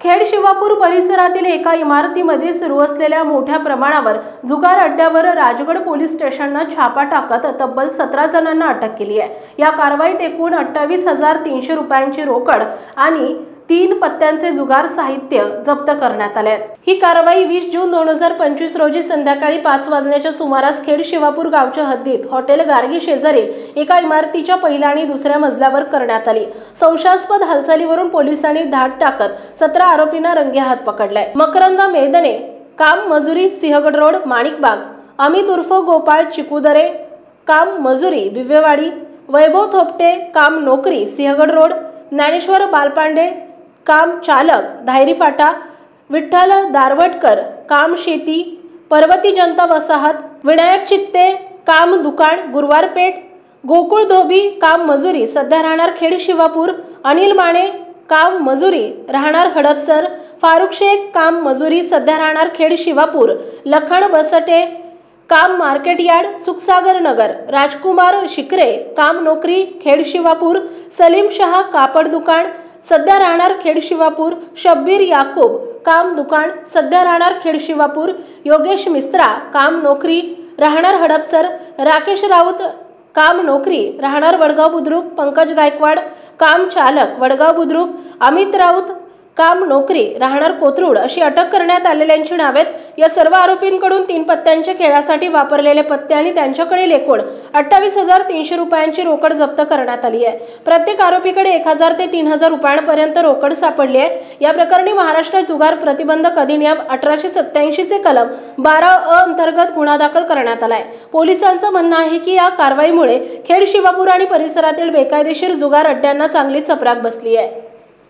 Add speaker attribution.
Speaker 1: खेड शिवापूर परिसरातील एका इमारतीमध्ये सुरू असलेल्या मोठ्या प्रमाणावर जुगार अड्ड्यावर राजगड पोलीस स्टेशनने छापा टाकत तब्बल 17 जणांना अटक केली आहे। या कारवाईत एकूण 28,300 रुपयांची रोकड आणि 3 पत्त्यांचे जुगार साहित्य जप्त करण्यात आले। ही कारवाई 20 जून 2025 रोजी संध्याकाळी 5 वाजण्याच्या सुमारास खेड शिवापूर गावच्या हद्दीत हॉटेल गार्गी शेजारील एका इमारतीच्या पहिल्या आणि दुसऱ्या मजल्यावर करण्यात आली। संशयास्पद हालचालीवरून पोलिसांनी धाड टाकत 17 आरोपींना रंगेहात पकडले। मकरंदा मेदने काम मजुरी सिंहगड रोड माणिकबाग, अमित उर्फ गोपाळ चिकुदरे काम मजुरी बिव्वेवाडी, वैभव थोपटे काम नोकरी सिंहगड रोड, ज्ञानेश्वर बालपांडे काम चालक धायरी फाटा, विठ्ठल दारवटकर काम शेती पर्वती जनता वसाहत, विनायक चित्ते काम दुकान गुरुवारपेठ, गोकुळ धोबी काम मजुरी सध्या राहणार खेड शिवापूर, अनिल माने काम मजुरी राहणार हडपसर, फारुख शेख काम मजुरी सध्या राहणार खेड शिवापूर, लखन बसटे काम मार्केट यार्ड सुखसागर नगर, राजकुमार शिकरे काम नोकरी खेड शिवापूर, सलीम शाह कापड दुकान सध्या राहणार खेड शिवापूर, शब्बीर याकूब काम दुकान सध्या राहणार खेड शिवापूर, योगेश मिस्त्रा काम नोकरी राहणार हडपसर, राकेश राऊत काम नोकरी राहणार वडगाव बुद्रुक, पंकज गायकवाड काम चालक वडगाव बुद्रुक, अमित राऊत काम नोकरी राहणार कोथरूड अशी अटक करण्यात आलेल्यांची नावे। या सर्व आरोपींकडून 3 पत्त्यांच्या खेळासाठी वापरलेले पत्ते आणि त्यांच्याकडील एकूण 28,300 रुपयांची रोकड जप्त करण्यात आली आहे। प्रत्येक आरोपीकडे 1,000 ते 3,000 रुपयांपर्यंत रोकड सापडली आहे। या प्रकरणी महाराष्ट्र जुगार प्रतिबंधक अधिनियम 1887 चे कलम 12 अंतर्गत गुन्हा दाखल करण्यात आलाय। पोलिसांचं म्हणणं आहे की या कारवाईमुळे खेड शिवापूर आणि परिसरातील बेकायदेशीर जुगार अड्ड्यांना चांगली चपराक बसली आहे।